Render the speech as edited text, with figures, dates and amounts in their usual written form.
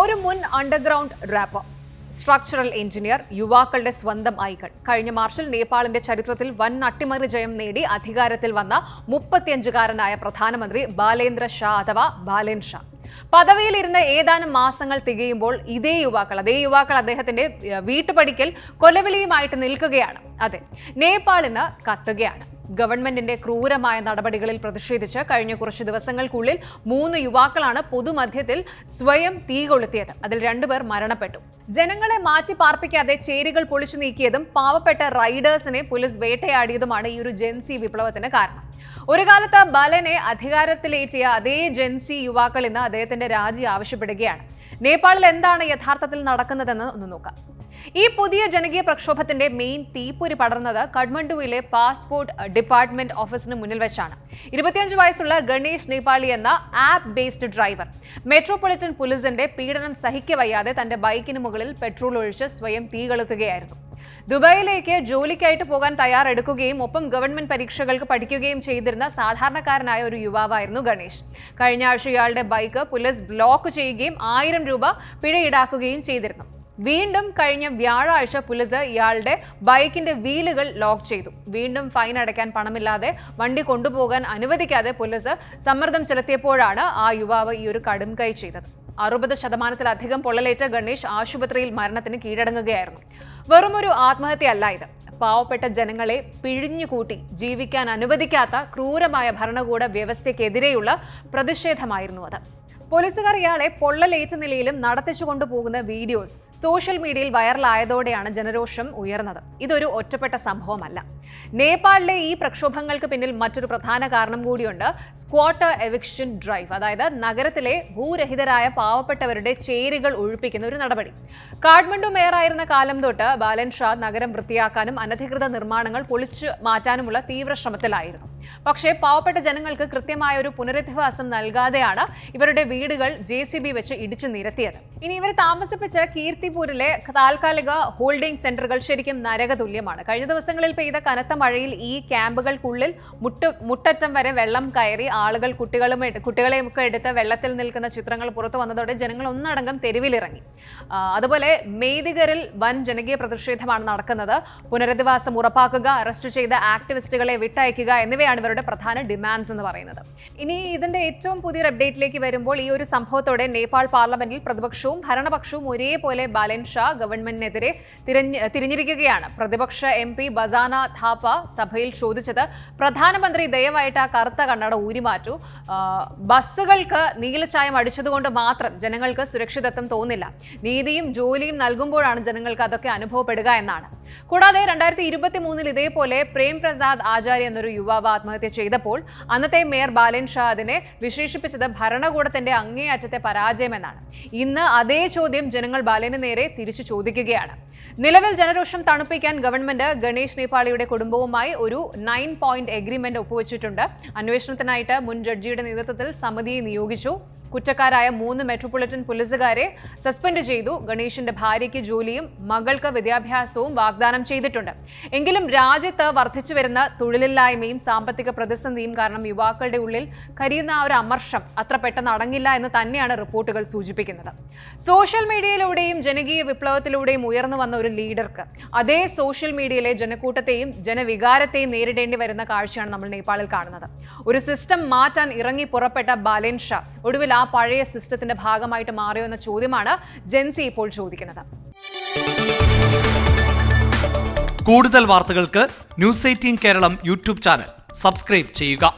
ഒരു മുൻ underground wrapper, structural engineer, യുവാക്കളുടെ സ്വന്തം ഐക്കൺ. കഴിഞ്ഞ മാർച്ചിൽ നേപ്പാളിന്റെ ചരിത്രത്തിൽ വൻ അട്ടിമറി ജയം നേടി അധികാരത്തിൽ വന്ന 35-കാരനായ പ്രധാനമന്ത്രി ബാലേന്ദ്ര ഷാ അഥവാ ബാലേൻ ഷാ പദവിയിലിരുന്ന ഏതാനും മാസങ്ങൾ തികയുമ്പോൾ അതേ യുവാക്കൾ അദ്ദേഹത്തിന്റെ വീട്ടുപടിക്കൽ കൊലവിളിയുമായിട്ട് നിൽക്കുകയാണ്. അതെ, നേപ്പാളിന് കത്തുകയാണ്. ഗവൺമെന്റിന്റെ ക്രൂരമായ നടപടികളിൽ പ്രതിഷേധിച്ച് കഴിഞ്ഞ കുറച്ച് ദിവസങ്ങൾക്കുള്ളിൽ 3 യുവാക്കളാണ് പൊതുമധ്യത്തിൽ സ്വയം തീ കൊളുത്തിയത്. അതിൽ 2 പേർ മരണപ്പെട്ടു. ജനങ്ങളെ മാറ്റി പാർപ്പിക്കാതെ ചേരികൾ പൊളിച്ചു നീക്കിയതും പാവപ്പെട്ട റൈഡേഴ്സിനെ പോലീസ് വേട്ടയാടിയതുമാണ് ഈ ഒരു ജെൻസി വിപ്ലവത്തിന് കാരണം. ഒരു കാലത്ത് ബാലനെ അധികാരത്തിലേറ്റിയ അതേ ജെൻസി യുവാക്കൾ ഇന്ന് അദ്ദേഹത്തിന്റെ രാജി ആവശ്യപ്പെടുകയാണ്. നേപ്പാളിൽ എന്താണ് യഥാർത്ഥത്തിൽ നടക്കുന്നതെന്ന് ഒന്ന് നോക്കാം. ഈ പുതിയ ജനകീയ പ്രക്ഷോഭത്തിന്റെ മെയിൻ തീപ്പൊരി പടർന്നത് കഠ്മണ്ഡുവിലെ പാസ്പോർട്ട് ഡിപ്പാർട്ട്മെന്റ് ഓഫീസിന് മുന്നിൽ വെച്ചാണ്. 25 വയസ്സുള്ള ഗണേഷ് നേപ്പാളി എന്ന ആപ്പ് ബേസ്ഡ് ഡ്രൈവർ മെട്രോപൊളിറ്റൻ പോലീസിന്റെ പീഡനം സഹിക്കവയ്യാതെ തന്റെ ബൈക്കിന് മുകളിൽ പെട്രോൾ ഒഴിച്ച് സ്വയം തീ കൊളുത്തുകയായിരുന്നു. ദുബായിലേക്ക് ജോലിക്കായിട്ട് പോകാൻ തയ്യാറെടുക്കുകയും ഒപ്പം ഗവൺമെന്റ് പരീക്ഷകൾക്ക് പഠിക്കുകയും ചെയ്തിരുന്ന സാധാരണക്കാരനായ ഒരു യുവാവായിരുന്നു ഗണേഷ്. കഴിഞ്ഞ ആഴ്ച ഇയാളുടെ ബൈക്ക് പോലീസ് ബ്ലോക്ക് ചെയ്യുകയും 1000 രൂപ പിഴ ഈടാക്കുകയും ചെയ്തിരുന്നു. വീണ്ടും കഴിഞ്ഞ വ്യാഴാഴ്ച പോലീസ് ഇയാളുടെ ബൈക്കിന്റെ വീലുകൾ ലോക്ക് ചെയ്തു. വീണ്ടും ഫൈൻ അടയ്ക്കാൻ പണമില്ലാതെ വണ്ടി കൊണ്ടുപോകാൻ അനുവദിക്കാതെ പോലീസ് സമ്മർദ്ദം ചെലുത്തിയപ്പോഴാണ് ആ യുവാവ് ഈ ഒരു കടും കൈ ചെയ്തത്. 60% പൊള്ളലേറ്റ ഗണേഷ് ആശുപത്രിയിൽ മരണത്തിന് കീഴടങ്ങുകയായിരുന്നു. വെറുമൊരു ആത്മഹത്യയല്ല ഇത്. പാവപ്പെട്ട ജനങ്ങളെ പിഴിഞ്ഞുകൂട്ടി ജീവിക്കാൻ അനുവദിക്കാത്ത ക്രൂരമായ ഭരണകൂട വ്യവസ്ഥയ്ക്കെതിരെയുള്ള പ്രതിഷേധമായിരുന്നു അത്. പോലീസുകാർ ഇയാളെ പൊള്ളലേറ്റ നിലയിലും നടത്തിച്ചു കൊണ്ടുപോകുന്ന വീഡിയോസ് സോഷ്യൽ മീഡിയയിൽ വൈറലായതോടെയാണ് ജനരോഷം ഉയർന്നത്. ഇതൊരു ഒറ്റപ്പെട്ട സംഭവമല്ല. നേപ്പാളിലെ ഈ പ്രക്ഷോഭങ്ങൾക്ക് പിന്നിൽ മറ്റൊരു പ്രധാന കാരണം കൂടിയുണ്ട്. സ്ക്വാട്ടർ എവിക്ഷൻ ഡ്രൈവ്, അതായത് നഗരത്തിലെ ഭൂരഹിതരായ പാവപ്പെട്ടവരുടെ ചേരികൾ ഒഴിപ്പിക്കുന്ന ഒരു നടപടി. കാഠ്മണ്ഡു മേയറായിരുന്ന കാലം തൊട്ട് ബാലൻ ഷാ നഗരം വൃത്തിയാക്കാനും അനധികൃത നിർമ്മാണങ്ങൾ പൊളിച്ചു മാറ്റാനുമുള്ള തീവ്ര ശ്രമത്തിലായിരുന്നു. പക്ഷേ പാവപ്പെട്ട ജനങ്ങൾക്ക് കൃത്യമായ ഒരു പുനരധിവാസം നൽകാതെയാണ് ഇവരുടെ വീടുകൾ JCB വെച്ച് ഇടിച്ചു നിരത്തിയത്. ഇനി ഇവർ താമസിപ്പിച്ച കീർത്തിപൂരിലെ താൽക്കാലിക ഹോൾഡിംഗ് സെന്ററുകൾ ശരിക്കും നരകതുല്യമാണ്. കഴിഞ്ഞ ദിവസങ്ങളിൽ പെയ്ത കനത്ത മഴയിൽ ഈ ക്യാമ്പുകൾക്കുള്ളിൽ മുട്ടറ്റം വരെ വെള്ളം കയറി ആളുകൾ കുട്ടികളെയൊക്കെ എടുത്ത് വെള്ളത്തിൽ നിൽക്കുന്ന ചിത്രങ്ങൾ പുറത്തു വന്നതോടെ ജനങ്ങൾ ഒന്നടങ്കം തെരുവിലിറങ്ങി. അതുപോലെ മെയ്ദിഗറിൽ വൻ ജനകീയ പ്രതിഷേധമാണ് നടക്കുന്നത്. പുനരധിവാസം ഉറപ്പാക്കുക, അറസ്റ്റ് ചെയ്ത ആക്ടിവിസ്റ്റുകളെ വിട്ടയക്കുക എന്നിവയാണ് ഇവരുടെ പ്രധാന ഡിമാൻഡ്സ് എന്ന് പറയുന്നത്. ഇനി ഇതിന്റെ ഏറ്റവും പുതിയൊരു അപ്ഡേറ്റിലേക്ക് വരുമ്പോൾ ഈ ഒരു സംഭവത്തോടെ നേപ്പാൾ പാർലമെന്റിൽ പ്രതിപക്ഷവും ഭരണപക്ഷവും ഒരേപോലെ ബാലൻ ഷാ ഗവൺമെന്റിനെതിരെ തിരിഞ്ഞിരിക്കുകയാണ്. പ്രതിപക്ഷ MP ബസാന ഥാപ്പ സഭയിൽ ചോദിച്ചത്, പ്രധാനമന്ത്രി ദയവായിട്ട് ആ കറുത്ത കണ്ണട ഊരിമാറ്റൂ. ബസ്സുകൾക്ക് നീലച്ചായം അടിച്ചതുകൊണ്ട് മാത്രം ജനങ്ങൾക്ക് സുരക്ഷിതത്വം തോന്നില്ല. നീതിയും ജോലിയും നൽകുമ്പോഴാണ് ജനങ്ങൾക്ക് അതൊക്കെ അനുഭവപ്പെടുക എന്നാണ്. കൂടാതെ 2023 ഇതേപോലെ പ്രേം പ്രസാദ് ആചാര്യ എന്നൊരു യുവാവ് ആത്മഹത്യ ചെയ്തപ്പോൾ അന്നത്തെ മേയർ ബാലൻ ഷാ അതിനെ വിശേഷിപ്പിച്ചത് ഭരണകൂടത്തിന്റെ അങ്ങേയറ്റത്തെ പരാജയമെന്നാണ്. ഇന്ന് അതേ ചോദ്യം ജനങ്ങൾ ബാലന് നേരെ തിരിച്ചു ചോദിക്കുകയാണ്. നിലവിൽ ജനരോഷം തണുപ്പിക്കാൻ ഗവൺമെന്റ് ഗണേഷ് നേപ്പാളിയുടെ കുടുംബവുമായി ഒരു 9 പോയിന്റ് എഗ്രിമെന്റ് ഒപ്പുവെച്ചിട്ടുണ്ട്. അന്വേഷണത്തിനായിട്ട് മുൻ ജഡ്ജിയുടെ നേതൃത്വത്തിൽ സമിതിയെ നിയോഗിച്ചു. കുറ്റക്കാരായ 3 മെട്രോപൊളിറ്റൻ പോലീസുകാരെ സസ്പെൻഡ് ചെയ്തു. ഗണേഷിന്റെ ഭാര്യയ്ക്ക് ജോലിയും മകൾക്ക് വിദ്യാഭ്യാസവും വാഗ്ദാനം ചെയ്തിട്ടുണ്ട്. എങ്കിലും രാജ്യത്ത് വർദ്ധിച്ചു വരുന്ന തൊഴിലില്ലായ്മയും സാമ്പത്തിക പ്രതിസന്ധിയും കാരണം യുവാക്കളുടെ ഉള്ളിൽ കരിയുന്ന ആ ഒരു അമർഷം അത്ര പെട്ടെന്ന് അടങ്ങില്ല എന്ന് തന്നെയാണ് റിപ്പോർട്ടുകൾ സൂചിപ്പിക്കുന്നത്. സോഷ്യൽ മീഡിയയിലൂടെയും ജനകീയ വിപ്ലവത്തിലൂടെയും ഉയർന്നു വന്ന ഒരു ലീഡർക്ക് അതേ സോഷ്യൽ മീഡിയയിലെ ജനക്കൂട്ടത്തെയും ജനവികാരത്തെയും നേരിടേണ്ടി വരുന്ന കാഴ്ചയാണ് നമ്മൾ നേപ്പാളിൽ കാണുന്നത്. ഒരു സിസ്റ്റം മാറ്റാൻ ഇറങ്ങി പുറപ്പെട്ട ബാലൻ ഷാ ഒടുവിൽ ആ പഴയ സിസ്റ്റത്തിന്റെ ഭാഗമായിട്ട് മാറിയോ എന്ന ചോദ്യമാണ് ജെൻസി ഇപ്പോൾ ചോദിക്കുന്നത്. കൂടുതൽ വാർത്തകൾക്ക് News 18 Keralam YouTube channel subscribe ചെയ്യുക.